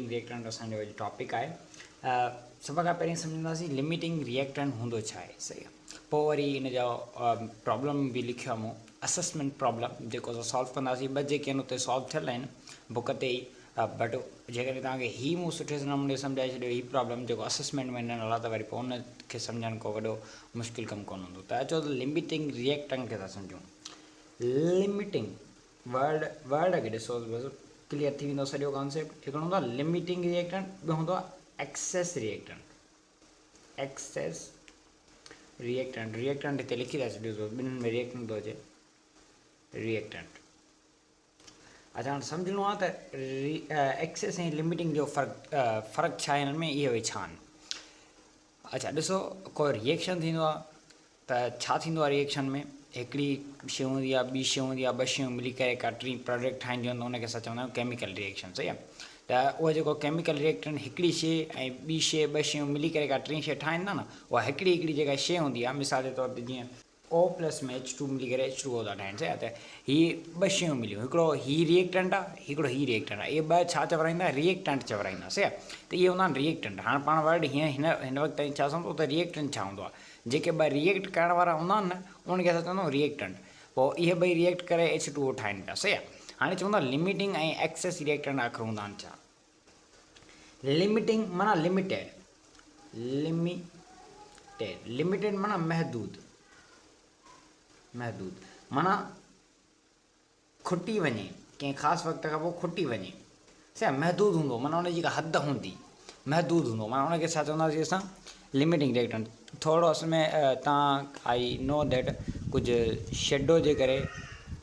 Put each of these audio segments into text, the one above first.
Reactant असांजो topic आहे। सभ खां पहिरीं सम्झंदासीं लिमिटिंग रिएक्टेंट हूंदो छा आहे। सही आहे। पोइ वरी इन जो प्रॉब्लम बि लिखियो आहे मूं, असेसमेंट प्रॉब्लम जेको असां सॉल्व कंदासीं। ॿ जेके आहिनि उते सॉल्व थियल आहिनि बुक ते ई, बट जेकॾहिं तव्हांखे ही मूं सुठे नमूने सम्झाए छॾियो ही प्रॉब्लम जेको असेसमेंट में ॾिनल आहे, त वरी पोइ उनखे सम्झणु को वॾो मुश्किल कमु कोन हूंदो। त अचो त लिमिटिंग रिएक्टेंट खे था सम्झूं। लिमिटिंग वर्ड खे ॾिसो, क्लियर थी वेंदो सॼो कॉन्सेप्ट। हिकिड़ो हूंदो आहे लिमिटिंग रिएक्टेंट, ॿियो हूंदो आहे एक्सेस रिएक्टेंट। एक्सेस रिएक्टेंट हिते लिखी था छॾियो, ॿिन्हिनि में रिएक्टेंट थो अचे रिएक्टेंट। अच्छा, हाणे सम्झणो आहे त एक्सेस ऐं लिमिटिंग जो फ़र्क़ु छा आहे, हिननि में इहे वई छा आहिनि। अच्छा ॾिसो, कोई रिएक्शन थींदो आहे त छा थींदो आहे रिएक्शन में, हिकिड़ी शइ हूंदी आहे, ॿी शइ हूंदी आहे, ॿ शयूं मिली करे का टी प्रोडक्ट ठाहींदियूं आहिनि, त उनखे असां चवंदा आहियूं केमिकल रिएक्शन। सही आहे। त उहा जेको केमिकल रिएक्टेंट हिकिड़ी शइ ऐं ॿी शइ, ॿ शयूं मिली करे का टी शइ ठाहींदा न, उहा हिकिड़ी जेका शइ हूंदी आहे, मिसाल जे तौर ते जीअं O+ में H2 मिली करे H2O था ठाहिनि। सही आहे। त हीअ ॿ शयूं मिलियूं, हिकिड़ो ही रिएक्टेंट आहे, हिकिड़ो ही रिएक्टेंट आहे। इहे ॿ छा चवराईंदा, रिएक्टेंट चवराईंदा। सही आहे। त इहे हूंदा आहिनि रिएक्टेंट। हाणे पाण वर्ड हीअं हिन वक़्तु ताईं छा सम्झो त रिएक्टेंट छा हूंदो आहे। जेके ॿ रिएक्ट करण वारा हूंदा आहिनि न, उनखे असां चवंदा आहियूं रिएक्टेंट। पोइ इहे ॿई रिएक्ट करे H2O ठाहिनि पिया। सही आहे। हाणे चवंदा लिमिटिंग ऐं एक्सेस रिएक्टेंट आख़िर हूंदा आहिनि छा। लिमिटिंग माना लिमिटेड, लिमिटेड माना महदूद माना खुटी वञे, कंहिं ख़ासि वक़्त खां पोइ खुटी वञे। सही आहे। महदूद हूंदो माना उनजी का हद हूंदी, महदूद हूंदो माना उनखे छा चवंदासीं असां, लिमिटिंग रिएक्टेंट। थोरो असमें तव्हां आई नो दैट कुझु शेडो जे करे,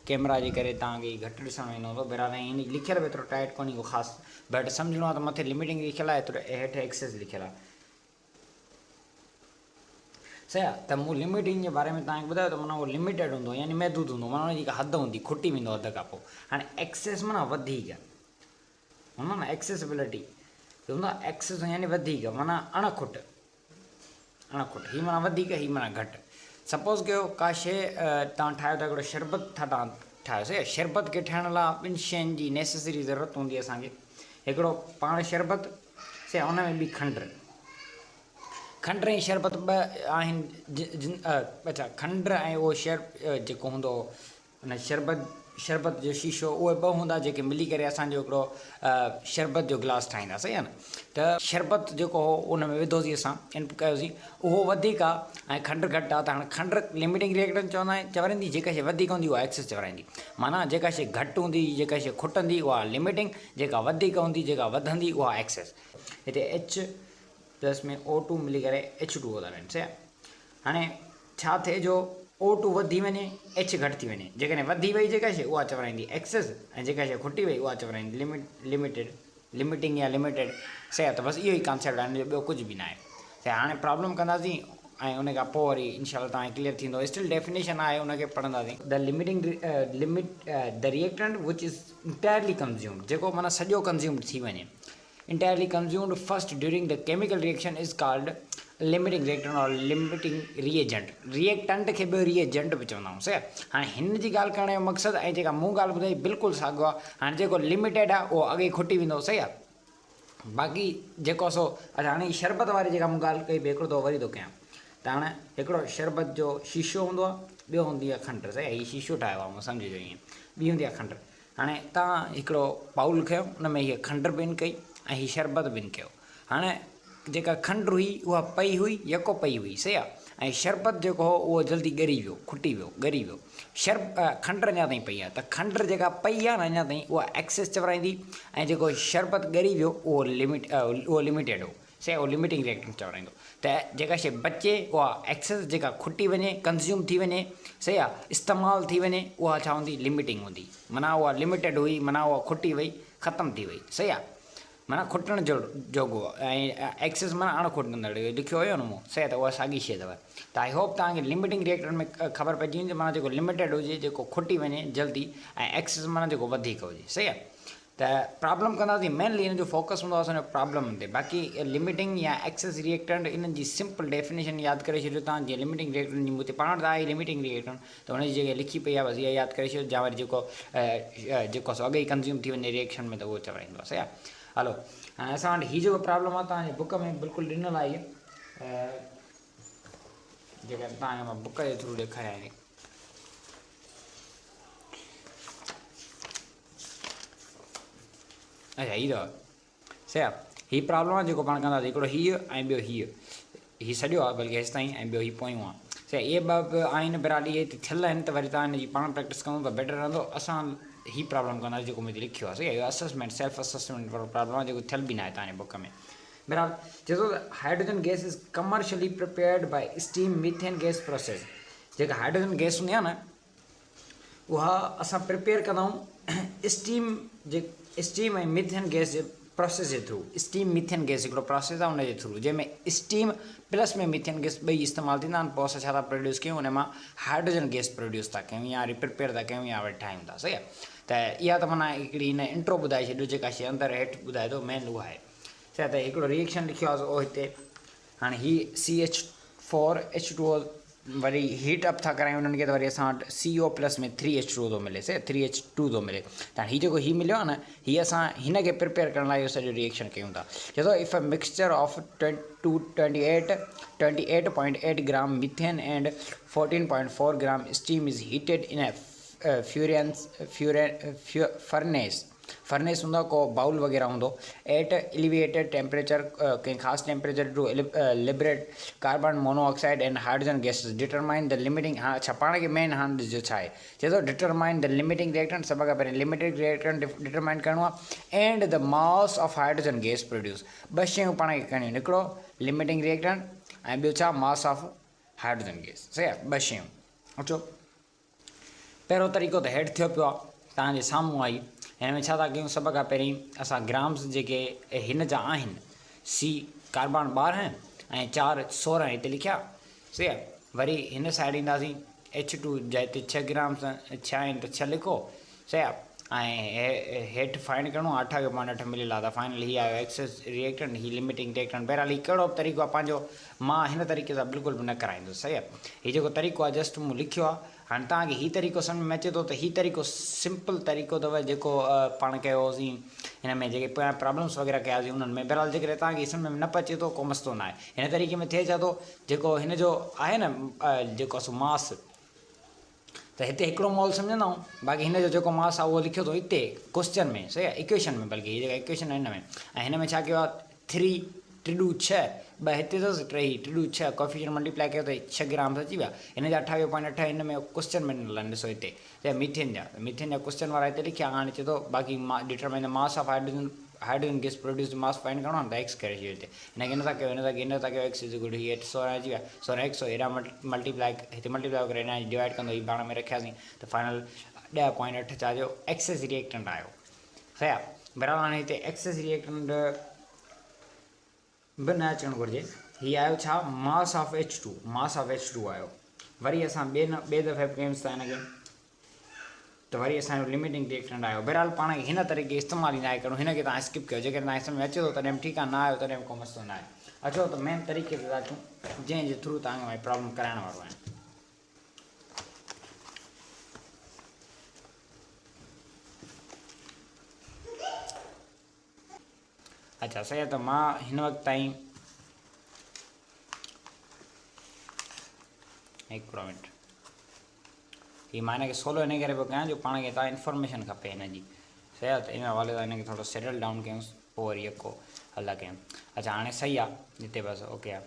कैमरा जे करे तव्हांखे घटि ॾिसणु वेंदो हूंदो। बहरहाल इन लिखियल बि एतिरो टाइट कोन्हे को ख़ासि, बट सम्झणो आहे त मथे लिमिटिंग लिखियलु आहे, एतिरो हेठि एक्सेस लिखियलु आहे। सही आहे। त मूं लिमिटिंग जे बारे में तव्हांखे ॿुधायो त माना उहो लिमिटेड हूंदो, यानी महदूद हूंदो, माना उनजी का हद हूंदी, खुटी वेंदो हद खां पोइ। हाणे एक्सेस माना वधीक हूंदो न, एक्सेसिबिलिटी हूंदो आहे। एक्सेस यानी वधीक माना अणखुट, हीअ माना वधीक, हीअ माना घटि। सपोज़ कयो का शइ तव्हां ठाहियो था, हिकिड़ो शरबत था तव्हां ठाहियो। सही आहे। शरबत खे ठाहिण लाइ ॿिनि शयुनि जी नेसेसरी ज़रूरत हूंदी आहे असांखे। हिकिड़ो पाण शरबत, सही आहे, उन में ॿी खंडु ऐं शरबत ॿ आहिनि। अच्छा, खंडु ऐं उहो जेको हूंदो उन शरबत जो शीशो, उहे ॿ हूंदा जेके मिली करे असांजो हिकिड़ो शरबत जो गिलास ठाहींदा। सही आहे न। त शरबत जेको हो उन में विधोसीं, असां इनपुट कयोसीं, उहो वधीक आहे ऐं खंडु घटि आहे। त हाणे खंडु लिमिटिंग रिएक्टेंट चवराईंदी, जेका शइ वधीक हूंदी उहा एक्सेस चवराईंदी। माना जेका शइ घटि हूंदी, जेका शइ खुटंदी उहा लिमिटिंग, जेका वधीक हूंदी, जेका वधंदी उहा एक्सेस। हिते H+ में O2 मिली करे H2O था ठाहिनि। सही आहे। हाणे छा थिए जो O2 वधी वञे, H घटि थी वञे। जेकॾहिं वधी वई जेका शइ उहा चवराईंदी एक्सेस, ऐं जेका शइ खुटी वई उहा चवराईंदी लिमिटिंग या लिमिटेड। सही आहे। त बसि इहो ई कॉन्सेप्ट आहे, ॿियो कुझु बि न आहे। सही। हाणे प्रॉब्लम कंदासीं ऐं उन खां पोइ वरी इनशाला तव्हांखे क्लियर थींदो। स्टिल डेफिनेशन आहे, उनखे पढ़ंदासीं। The reactant which is entirely consumed, जेको माना सॼो कंज़्यूम्ड थी वञे। Entirely consumed first during the chemical reaction is called limiting reactant और लिमिटिंग रिएजेंट। रिएक्टेंट खे बि रिएजेंट बि चवंदा आहियूं। सही आहे। हाणे हिन जी ॻाल्हि करण जो मक़सदु ऐं जेका मूं ॻाल्हि ॿुधाई बिल्कुलु साॻियो आहे। हाणे जेको लिमिटेड आहे उहो अॻे खुटी वेंदो। सही आहे। बाक़ी जेको सो, अच्छा हाणे शरबत वारी जेका मूं ॻाल्हि कई, हिकिड़ो दफ़ो वरी थो कयां। त हाणे हिकिड़ो शरबत जो शीशो हूंदो आहे, ॿियो हूंदी आहे खंडु। सही आहे। हीअ शीशो ठाहियो आहे मूं, सम्झिजो ईअं। ॿी हूंदी आहे खंडु। हाणे तव्हां हिकिड़ो बाउल खयो, उन में हीअ खंडु बि इन कई ऐं हीअ शरबत बि इन कयो। हाणे जेका खंडु हुई उहा पई हुई, यको पई हुई। सही आहे। ऐं शरबत जेको हो उहो जल्दी ॻरी वियो, खुटी वियो, ॻरी वियो। खंडु अञा ताईं पई आहे। त खंडु जेका पई आहे न अञा ताईं, उहा एक्सेस चवराईंदी, ऐं जेको शरबत ॻरी वियो उहो लिमिटेड हो। सही, उहो लिमिटिंग रिएक्टेंट चवराईंदो। त जेका शइ बचे उहा एक्सेस, जेका खुटी वञे, कंज़्यूम थी वञे, सही आहे, इस्तेमालु थी वञे, उहा छा हूंदी, लिमिटिंग हूंदी। माना उहा लिमिटेड हुई, माना उहा खुटी वई, ख़तमु थी वई। सही आहे। माना खुटण जोॻो, ऐं एक्सेस माना अणखुटंदड़ लिखियो हुयो न मूं। सही आहे। त उहा साॻी शइ अथव। त आई होप तव्हांखे लिमिटिंग रिएक्टेंट में ख़बर पइजी वञे, माना जेको लिमिटेड हुजे, जेको खुटी वञे जल्दी, ऐं एक्सेस माना जेको वधीक हुजे। सही आहे। त प्रॉब्लम कंदासीं, मेनली हिन जो फोकस हूंदो आहे असांजो प्रॉब्लम ते। बाक़ी लिमिटिंग या एक्सेस रिएक्टेंट इन्हनि जी सिंपल डेफिनेशन यादि करे छॾियो तव्हां। जीअं लिमिटिंग रिएक्टेंट जी मूं ते पाण त आहे लिमिटिंग रिएक्टेंट, त हुनजी जॻह लिखी पई आहे, बसि इहा यादि करे छॾियो। या वरी जेको अॻे ई कंज़्यूम थी वञे रिएक्शन में, त उहो चवराईंदो आहे। सही आहे। हलो, हाणे असां वटि हीअ जेको प्रॉब्लम आहे तव्हांजे बुक में बिल्कुलु ॾिनल आहे जेका तव्हांखे मां बुक जे थ्रू ॾेखारियां थी। अच्छा हीअ अथव सही आहे। हीअ प्रॉब्लम आहे जेको पाण कंदासीं, हिकिड़ो हीअ ऐं ॿियो हीअ सॼो आहे बल्कि हेसि ताईं, ऐं ॿियो हीअ पोयूं आहे। सही, इहे ॿ आहिनि बराली, इहे थियल आहिनि, त वरी तव्हां हिनजी पाण प्रैक्टिस कयूं त बेटर रहंदो। असां हीअ प्रॉब्लम कंदासीं जेको मुंहिंजी लिखियो आहे। सही आहे, इहो असेसमेंट सेल्फ असेसमेंट वारो प्रॉब्लम आहे जेको थियल बि न आहे तव्हांजे बुक में। बहरहाल चए थो त hydrogen gas is commercially prepared by steam methane gas process. जेका हाइड्रोजन गैस हूंदी आहे न, उहा असां प्रिपेयर कंदा आहियूं स्टीम ऐं मीथेन गैस जे प्रोसेस जे थ्रू। स्टीम मीथेन गैस हिकिड़ो प्रोसेस आहे उनजे थ्रू, जंहिंमें स्टीम प्लस में मीथेन गैस ॿई इस्तेमालु थींदा आहिनि। पोइ असां छा था प्रोड्यूस कयूं, उन मां हाइड्रोजन गैस प्रोड्यूस था कयूं, या प्रिपेयर था कयूं, या वरी ठाहियूं था। सही आहे, त इहा त माना हिकिड़ी हिन इंट्रो ॿुधाए छॾियो, जेका शइ अंदरि हेठि ॿुधाए थो मेन उहा आहे। सही आहे, त हिकिड़ो रिएक्शन लिखियो आहे उहो हिते। हाणे हीअ CH4H2O वरी हीट अप था करायूं उन्हनि खे, त वरी असां वटि CO प्लस में 3H2O थो मिले। सही, 3H2 थो मिले। त हीअ जेको हीअ मिलियो आहे न, हीअ असां हिन खे प्रिपेयर करण लाइ इहो सॼो रिएक्शन कयूं था। चए थो if a mixture of 28.8 gram methane and 14.4 gram steam is heated in a furnace हूंदो, को बाउल वग़ैरह हूंदो, एट एलिवेटेड टेम्परेचर, कंहिं ख़ासि temperature to liberate carbon monoxide and hydrogen gases, determine the limiting. हाँ अच्छा, पाण खे मेन हाणे ॾिसो छा आहे, चए थो डिटरमाइन द लिमिटिंग रिएक्टेंट। सभ खां पहिरीं लिमिटिंग रिएक्टेंट डिटरमाइन करिणो आहे, and the mass of hydrogen gas produce. ॿ शयूं पाण खे करणियूं, हिकिड़ो लिमिटिंग रिएक्टेंट ऐं ॿियो छा, मास ऑफ हाइड्रोजन गैस। सही आहे, ॿ शयूं। अचो, पहिरियों तरीक़ो त हेठि थियो पियो आहे, तव्हांजे साम्हूं आई। हिन में छा था कयूं, सभ खां पहिरीं असां ग्राम्स जेके हिन जा आहिनि, C कार्बन 12 ऐं 4 16 हिते लिखिया। सही आहे, वरी हिन साइड ईंदासीं, H2 जा हिते 6 ग्राम्स 6 आहिनि त 6 लिखो। सही आहे, ऐं हेठि फाइंड करिणो आहे 28.8 मिलियल आहे, त फाइनल हीअ आयो एक्सेस रिएक्टेंट, ही लिमिटिंग रिएक्टेंट। बहरहाल हीअ कहिड़ो बि तरीक़ो आहे पंहिंजो, मां हिन तरीक़े सां बिल्कुलु बि न कराईंदुसि। सही आहे, हीअ जेको तरीक़ो आहे जस्ट मूं लिखियो आहे। हाणे तव्हांखे हीअ तरीक़ो सम्झ में अचे थो त हीअ तरीक़ो सिंपल तरीक़ो अथव, जेको पाण कयोसीं हिन में जेके प्रॉब्लम्स वग़ैरह कयासीं उन्हनि में। बहरहाल जेकॾहिं तव्हांखे सम्झ में न पचे थो, को मसलो न आहे। हिन तरीक़े में थिए छा थो, जेको हिन जो आहे न जेको असो मास, त हिते हिकिड़ो मोल सम्झंदा आहियूं, बाक़ी हिन जो जेको मास आहे उहो लिखियो अथव हिते क्वेश्चन में। सही आहे, इक्वेशन में, बल्कि हीअ जेका इक्वेशन आहे हिन में, ऐं हिन में छा कयो आहे, 3 टिडू 6 ॿ हिते अथसि, 3 टिडू 6 कोफिशिएंट मल्टीप्लाई कयो त 6 ग्राम्स अची विया। हिन जा 28.8 हिन में क्वेश्चन में ॾिनल आहिनि। ॾिसो हिते मीथेन जा क्वेश्चन वारा हिते लिखिया। हाणे चए थो बाक़ी determine the mass of hydrogen gas produce mass find करिणो आहे, त एक्स करे छॾियो हिते। हिनखे हिन सां कयो, हिन सां कयो, एक्स इज़ इक्वल टू हीअ 16 अची विया, 16 100 हेॾा मल्टीप्लाई हिते मल्टीप्लाई करे हिन डिवाइड कंदो, हीअ पाण में रखियासीं, त फाइनल 10.8 छा जो एक्सेस रिएक्टेंट आयो। सही आहे, बराबरि। हाणे हिते एक्सेस रिएक्टेंट बि न अचणु घुरिजे। हीअ आयो छा, मास ऑफ H2 आयो। वरी असां ॿिए दफ़े कयूंसि था हिनखे, त वरी असांजो लिमिटिंग रिएक्टेंट आयो। बहरहाल पाण खे हिन तरीक़े इस्तेमालु ई न आहे करिणो, हिन खे तव्हां स्किप कयो। जेकॾहिं तव्हांखे सम्झ में अचे थो तॾहिं ठीकु आहे, न आयो तॾहिं को मसलो न आहे। अचो त मेन तरीक़े ते था अचूं, जंहिंजे थ्रू तव्हांखे मां प्रॉब्लम कराइण वारो आहियां। अच्छा सही आहे, त मां हिन वक़्तु ताईं हिकिड़ो मिंट, हीअ मां हिनखे सोलो इन करे पियो कयां जो पाण खे तव्हां इंफॉर्मेशन खपे हिन जी। सही आहे, त इन हवाले सां हिनखे थोरो सेटल डाउन कयूंसि, पोइ वरी यको हल कयूं। अच्छा हाणे सही आहे, हिते बसि ओके आहे।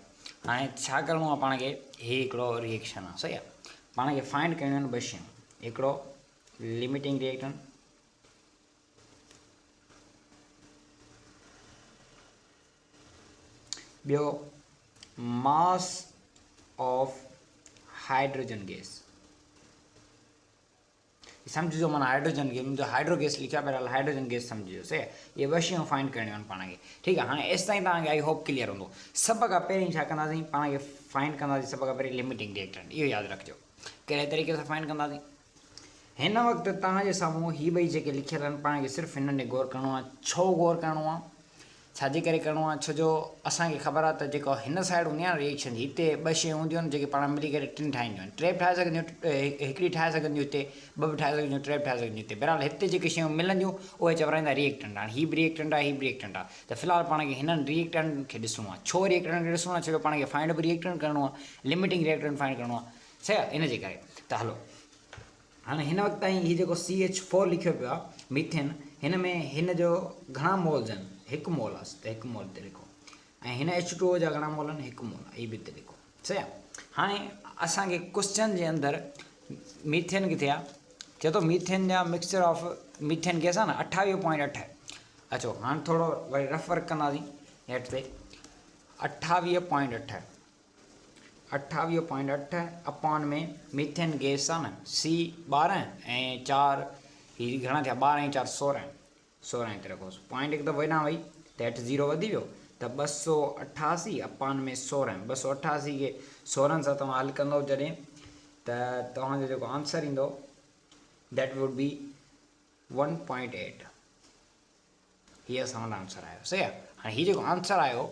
हाणे छा करिणो आहे पाण खे, हीअ हिकिड़ो रिएक्शन आहे। सही आहे, पाण खे फाइंड करणियूं आहिनि ॿ शयूं, हिकिड़ो लिमिटिंग रिएक्टेंट, ॿियो मास ऑफ हाइड्रोजन गैस। सम्झो माना हाइड्रोजन गैस, मुंहिंजो हाइड्रो गैस लिखिया, बहरहाल हाइड्रोजन गैस सम्झिजो। सही आहे, इहे ॿ शयूं फाइंड करणियूं आहिनि पाण खे। ठीकु आहे, हाणे एसि ताईं तव्हांखे आई होप क्लियर हूंदो। सभ खां पहिरीं छा कंदासीं, पाण खे फाइंड कंदासीं सभ खां पहिरीं लिमिटिंग रिएक्टेंट। इहो यादि रखिजो, कहिड़े तरीक़े सां फाइंड कंदासीं। हिन वक़्तु तव्हांजे साम्हूं हीअ ॿई जेके लिखियल आहिनि, पाण खे सिर्फ़ु हिननि ॾे गौर करिणो आहे। छो गौर करिणो आहे, छाजे करे करिणो आहे, छो जो असांखे ख़बर आहे त जेको हिन साइड हूंदी आहे न रिएक्शन, हिते ॿ शयूं हूंदियूं आहिनि जेके पाण मिली करे टिनि ठाहींदियूं आहिनि, टे बि ठाहे सघंदियूं, हिकिड़ी ठाहे सघंदियूं हिते, ॿ बि ठाहे सघंदियूं, टे बि ठाहे सघंदियूं हिते। बहरहाल हिते जेके शयूं मिलंदियूं उहे चवराईंदा रिएक्टेंट। हाणे हीअ बि रिएक्टेंट आहे, हीअ बि रिएक्टेंट आहे, त फ़िलहाल पाण खे हिननि रिएक्टेंट खे ॾिसणो आहे। छो रिएक्टेंट खे ॾिसणो आहे? छो जो पाण खे फाइंड बि रिएक्टेंट करिणो आहे, लिमिटिंग रिएक्टेंट फाइंड करिणो आहे, सही आहे, इन जे करे। त हलो हाणे हिन वक़्तु ताईं हीउ जेको CH4 लिखियो पियो आहे मीथेन, हिन में हिन जो घणा मोल्स आहिनि? हिकु मोल आहे, त हिकु मोल ते लिखो। ऐं हिन H2O जा घणा मोल आहिनि? हिकु मोल आहे, इहे बि हिते लिखो, सही आहे। हाणे असांखे क्वेश्चन जे अंदरि मीथेन किथे आहे? चए थो मीथेन जा मिक्सचर ऑफ मीथेन गैस आहे न 28.8। अचो हाणे थोरो वरी रफ वर्क कंदासीं हेठि ते। 28.8 अपॉन में मीथेन गैस आहे न C12 ऐं 4, हीअ घणा थिया? 12 ऐं 4 16, 16 हिते रखोसि, पॉइंट हिकु दफ़ो हेॾां वई त हेठि 0 वधी वियो, त 288 अपॉन में 16, 288 खे 16 सां तव्हां हल कंदव जॾहिं, त तव्हांजो जेको आंसर ईंदो दैट वुड बी 1.8। हीअ असां वटि आंसर आयो, सही आहे। हाणे हीअ जेको आंसर आयो,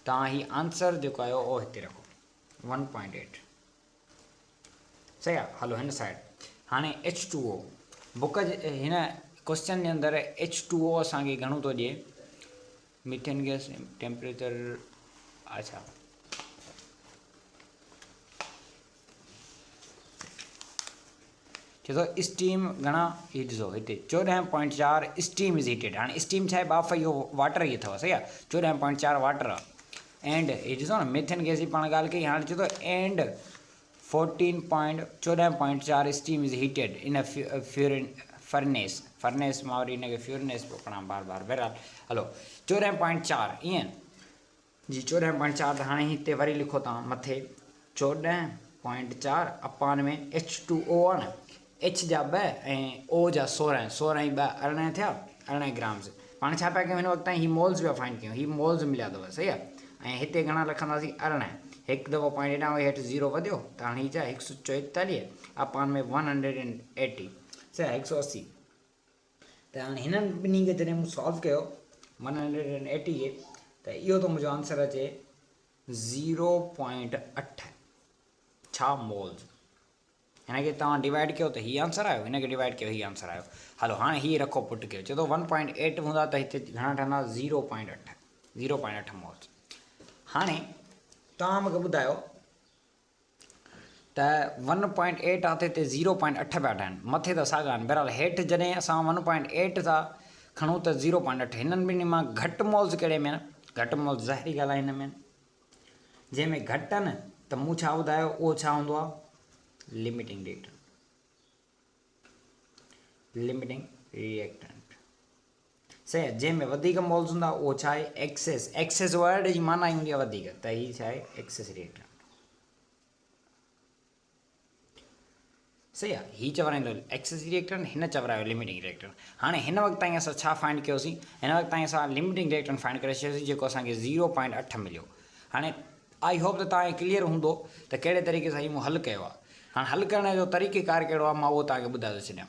तव्हां हीअ आंसर जेको आयो उहो हिते रखो 1.8, सही आहे। हलो हिन साइड हाणे H2O बुक जे हिन क्वेश्चन जे अंदरि H2O असांखे घणो थो ॾिए? मीथेन गैस टेम्परेचर, अच्छा चए थो स्टीम घणा? हीअ ॾिसो हिते 14.4 स्टीम इज़ हीटेड। हाणे स्टीम छा आहे? बाफ़, इहो वाटर ई अथव, सही आहे, 14.4 वाटर आहे। एंड हीअ ॾिसो न मीथेन गैस जी पाण ॻाल्हि कई, हाणे चए थो and 14.4 steam is heated in furnace मां वरी हिनखे फ्यूरनेस पियो पढ़ां बार बहरहाल। हलो 14.4 ईअं जी, 14.4, त हाणे हिते वरी लिखो तव्हां मथे 14.4 अपॉन में H2O आहे न, H जा 2 ऐं O जा 16, 16 ऐं 2 14 थिया, 14 ग्राम्स। पाण छा पिया कयूं हिन वक़्तु ताईं? हीअ मोल्स पिया फाइंड कयूं, हीअ मोल्स मिलिया अथव, सही आहे। ऐं हिते घणा लिखंदासीं? 14, हिकु दफ़ो पॉइंट हेॾां वई, हेठि 0 वधियो, त हाणे हीअ छा 144 अपॉन में 180, सही आहे, 180। त हाणे हिननि ॿिन्ही खे जॾहिं मूं सॉल्व कयो 180 खे, त इहो त मुंहिंजो आंसर अचे 0.8 छा मोल्स। हिनखे तव्हां डिवाइड कयो त हीअ आंसर आयो, हिनखे डिवाइड कयो हीअ आंसर आयो। हलो हाणे हीअ रखो पुट कयो, चए थो 1.8 हूंदा त हिते घणा ठहंदा? 0.8 मोल्स। हाणे तव्हां मूंखे ॿुधायो त 1.8 आहे त हिते 0.8 पिया ठहनि, मथे त साॻा आहिनि। बहरहाल हेठि जॾहिं असां 1.8 था खणूं त 0.8, हिननि ॿिन्ही मां घटि मोल्स कहिड़े में आहिनि? घटि मोल्स ज़ाहिरी ॻाल्हि आहे हिन में, जंहिंमें घटि आहिनि त मूं छा ॿुधायो उहो छा हूंदो आहे? लिमिटिंग रिएक्टेंट, सही आहे। जंहिंमें वधीक मोल्स हूंदा उहो छा आहे? एक्सेस वर्ड जी माना ई हूंदी आहे वधीक, त हीअ छा आहे? एक्सेस रिएक्टेंट, सही आहे। हीअ चवराईंदो एक्सेस रिएक्टेंट, हिन चवरायो लिमिटिंग रिएक्टेंट। हाणे हिन वक़्तु ताईं असां छा फाइंड कयोसीं? हिन वक़्तु ताईं असां लिमिटिंग रिएक्टेंट फाइंड करे छॾियोसीं, जेको असांखे 0.8 मिलियो। हाणे आई होप त तव्हांखे क्लियर हूंदो त कहिड़े तरीक़े सां मूं हल कयो आहे। हाणे हल करण जो तरीक़ेकार कहिड़ो आहे, मां उहो तव्हांखे ॿुधाए थो छॾियां।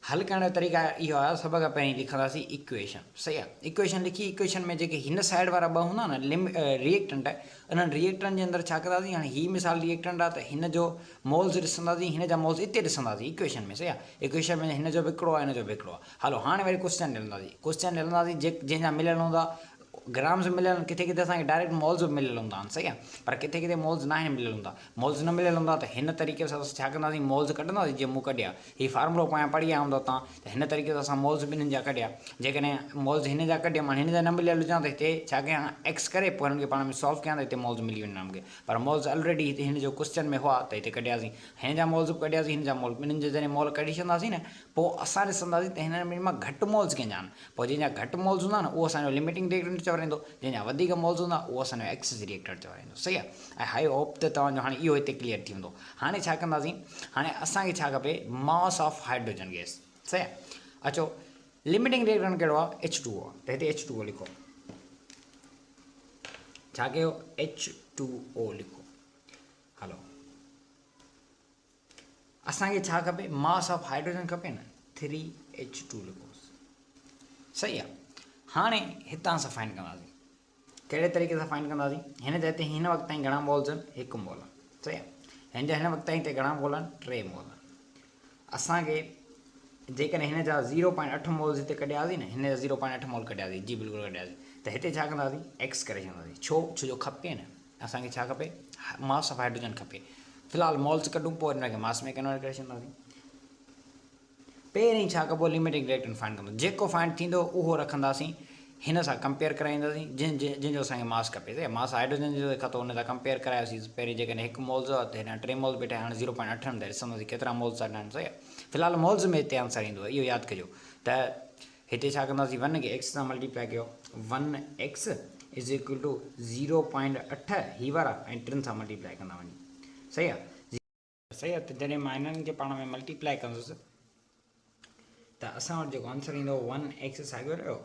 हल करण जो तरीक़ा इहो आहे, सभ खां पहिरीं लिखंदासीं इक्वेशन, सही आहे। इक्वेशन लिखी, इक्वेशन में जेके हिन साइड वारा 2 हूंदा न रिएक्टेंट, उन्हनि रिएक्टेंट जे अंदरि छा कंदासीं? हाणे हीअ मिसाल रिएक्टेंट आहे त हिन जो मोल्स ॾिसंदासीं, हिन जा मोल्स हिते ॾिसंदासीं इक्वेशन में, सही आहे। इक्वेशन में हिन जो बि हिकिड़ो आहे, हिन जो बि हिकिड़ो आहे। हलो हाणे वरी क्वेश्चन ॾिसंदासीं, जंहिंजा मिलियल हूंदा ग्राम्स मिलियल, किथे किथे असांखे डायरेक्ट मोल्स बि मिलियल हूंदा आहिनि, सही आहे। पर किथे किथे मोल्स न आहिनि मिलियल हूंदा, मोल्स न मिलियल हूंदा त हिन तरीक़े सां असां छा कंदासीं? मोल्स कढंदासीं। जीअं मूं कढिया, हीअ फार्मूलो पाण पढ़ी आया हूंदो तव्हां, त हिन तरीक़े सां असां मोल्स ॿिन्हिनि जा कढिया। जेकॾहिं मोल्स हिन जा कढिया, मां हिन जा न मिलियल हुजां त हिते छा कयां? एक्स करे पोइ हिननि खे पाण में सॉल्व कयां त हिते मोल्स मिली वञनि मूंखे। पर मोल्स ऑलरेडी हिते हिन जो क्वेश्चन में हुआ त हिते कढियासीं, हिन जा मोल्स बि कढियासीं, हिन जा मोल्स, ॿिन्हिनि जे जॾहिं मोल कढी छॾंदासीं न, पोइ असां ॾिसंदासीं त हिन ॿिन्ही मां घटि मोल्स कंहिंजा आहिनि। पोइ जंहिंजा घटि मोल्स हूंदा न उहो असांजो लिमिटिंग रिएक्टेंट चवराईंदो, जंहिंजा वधीक मोल्स हूंदा उहो असांजो एक्सेस रिएक्टेंट चवराईंदो, सही आहे। ऐं आई होप त तव्हांजो हाणे इहो हिते क्लियर थी वेंदो। हाणे छा कंदासीं? हाणे असांखे छा खपे? मास ऑफ हाइड्रोजन गैस, सही आहे। अचो लिमिटिंग रिएक्टेंट कहिड़ो आहे? H2O, त हिते H2O लिखो। छा कयो? H2O लिखो। हलो असांखे छा खपे? मास ऑफ हाइड्रोजन खपे न, 3H2 लिखोसि, सही आहे। हाणे हितां असां फाइंड कंदासीं कहिड़े तरीक़े सां फाइंड कंदासीं हिन जे हिते हिन वक़्त ताईं घणा मोल्स आहिनि हिकु मोल आहे सही आहे हिन जा हिन वक़्त ताईं हिते घणा मोल आहिनि 3 मोल असांखे जेकॾहिं हिन जा 0.8 मोल्स हिते कढियासीं न हिन जा 0.8 मोल कढियासीं जी बिल्कुलु कढियासीं त हिते छा कंदासीं एक्स करे छॾींदासीं छो जो खपे न असांखे छा खपे मास ऑफ हाइड्रोजन खपे फ़िलहालु मोल्स कढूं पोइ हिन खे मास में कन्वर्ट करे छॾींदासीं पहिरीं छा कबो लिमिटिंग रिएक्टेंट फाइंड कंदो जेको फाइंड थींदो उहो रखंदासीं हिन सां कंपेयर कराईंदासीं जंहिंजो असांखे मास खपे त मास हाइड्रोजन जो खतो हुन सां कंपेयर करायोसीं पहिरीं जेकॾहिं हिकु मोल्स आहे त हिन 3 मोल्स बीठा हाणे 0.8 में त ॾिसंदासीं केतिरा मोल्स आहिनि सही आहे फ़िलहालु मोल्स में हिते आंसर ईंदो इहो यादि कजो त हिते छा कंदासीं 1 खे एक्स सां मल्टीप्लाई कयो 1x इज़ इक्वल टू 0.8 ही वारा ऐं 3 सां मल्टीप्लाई कंदा वञी सही आहे त जॾहिं मां हिननि खे पाण में मल्टीप्लाई कंदुसि त असां वटि जेको आंसर ईंदो 1x साॻियो रहियो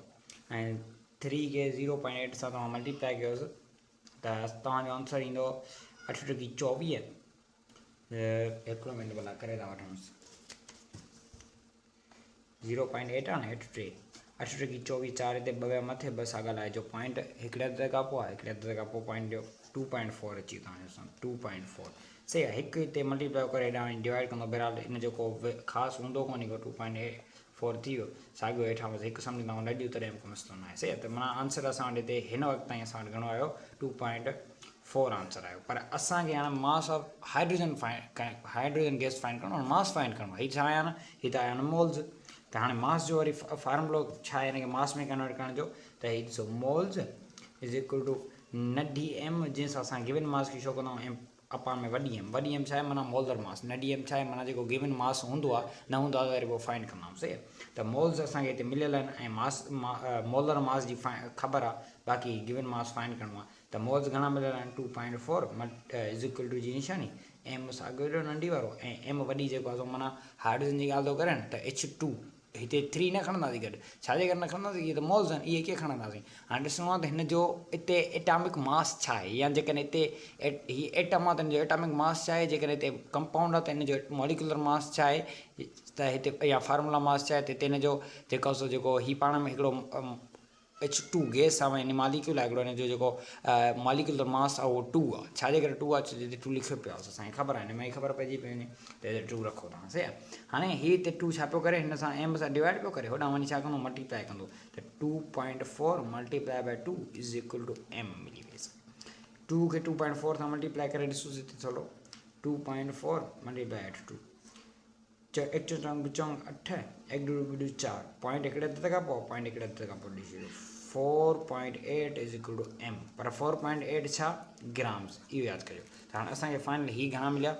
ऐं 3 खे 0.8 सां तव्हां मल्टीप्लाई कयोसि त तव्हांजो आंसर ईंदो 8 टकी 24 हिकिड़ो मिंट भला करे था वठूंसि 0.8 आहे न 8 टकी 24 4 हिते ॿ मथे ॿ सां ॻाल्हाइजो पॉइंट हिकिड़े हथ खां पोइ आहे हिकिड़े हथ खां पोइ पॉइंट ॾियो 2.4 अची तव्हांजो 2.4 सही आहे हिकु हिते मल्टीप्लाई करे हेॾां डिवाइड कंदो बहरहाल इन जो को ख़ासि हूंदो कोन्हे को 2.4 थी वियो साॻियो हेठां बसि हिकु सम्झंदा नंढियूं तॾहिं मूंखे मस्तु न आहे सही आहे त माना आंसर असां वटि हिते हिन वक़्तु ताईं असां वटि घणो आयो 2.4 आंसर आयो पर असांखे हाणे mass of hydrogen gas find करिणो आहे मास फाइंड करिणो आहे हीअ छा आया न हीअ त आया आहिनि मोल्स त हाणे मास जो वरी फार्मूलो छा आहे हिन खे मास में कन्वर्ट करण जो त हीअ ॾिसो मोल्स इज़ इक्वल टू नंढी एम जंहिंसां असां गिवन मास खे शो कंदा आहियूं एम अपान में वॾी एम छा आहे माना मोलर मास नंढी एम छा आहे माना जेको गिवन मास हूंदो आहे न हूंदो आहे त वरी पोइ फाइंड कंदा आहियूं सही आहे त मोल्स असांखे हिते मिलियल आहिनि ऐं मोलर मास जी ख़बर आहे बाक़ी गिवन मास फाइंड करिणो आहे त मोल्स घणा मिलियल आहिनि 2.4 इज़ इक्वल टू जी निशानी एम साॻियो नंढी वारो ऐं एम वॾी जेको आहे माना हाइड्रोजन जी ॻाल्हि थो करे न त H2 हिते 3 न खणंदासीं गॾु छाजे करे न खणंदासीं इहे त मोल्स आहिनि इहे कीअं खणंदासीं हाणे ॾिसणो आहे त हिन जो हिते एटॉमिक मास छा आहे या जेकॾहिं हिते हीअ एटम आहे त हिन जो एटॉमिक मास छा आहे जेकॾहिं हिते कंपाउंड आहे त हिन जो मॉलिकुलर मास छा आहे त हिते या फार्मूला मास छा आहे त हिते हिन जो जेको हीअ पाण में हिकिड़ो H2 गैस आहे यानी मालिक्यूल आहे हिकिड़ो हिन जो जेको मॉलिकुलर मास आहे उहो 2 आहे छाजे करे 2 आहे हिते 2 लिखियो पियो आहे असांखे ख़बर आहे हिन में ई ख़बर पइजी पई वञे त हिते 2 रखो तव्हां सही आहे हाणे हीअ हिते 2 छा पियो करे हिन सां एम सां डिवाइड पियो करे होॾां वञी छा कंदो मल्टीप्लाई कंदो त 2.4 multiply by 2 is equal to एम मिली वेंदी 2 खे 2.4 सां मल्टीप्लाई करे ॾिसोसि हिते थोरो 2.4 मल्टीप्लाई 2 1 चौं 2 चौं 8 1 2 4 पॉइंट हिकिड़े हथ खां पोइ पॉइंट हिकिड़े हथ खां पोइ ॾिसी छॾियो 4.8 इज़ इक्वल टू एम पर 4.8 छा ग्राम्स इहो यादि कयो त हाणे असांखे फाइनल हीअ घणा मिलिया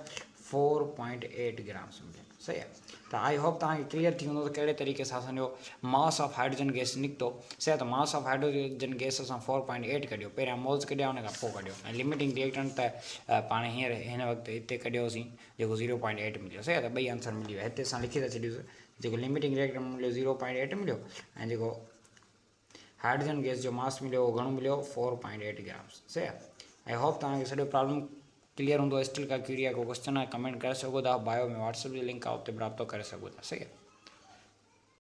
4.8 ग्राम्स मिलिया सही आहे त आई होप तव्हांखे क्लियर थी हूंदो त कहिड़े तरीक़े सां असांजो मास ऑफ हाइड्रोजन गैस निकितो सही आहे त मास ऑफ हाइड्रोजन गैस असां 4.8 कढियो पहिरियां मोल्स कढिया हुन खां पोइ कढियो ऐं लिमिटिंग रिएक्टेंट त पाण हींअर हिन वक़्तु हिते कढियोसीं जेको 0.8 मिलियो सही आहे त ॿई आंसर मिली विया हिते असां लिखी था छॾियोसीं जेको लिमिटिंग रिएक्टेंट मिलियो 0.8 मिलियो ऐं जेको हाइड्रोजन गैस जो मास मिलियो उहो घणो मिलियो 4.8 ग्राम्स सही आहे आई होप तव्हांखे सॼो प्रॉब्लम क्लियर हूंदो स्टिल का क्यूरी आहे को क्वेश्चन आहे कमेंट करे सघो था बायो में व्हाट्सएप जी लिंक आहे उते बि राब्तो करे सघो था सही आहे।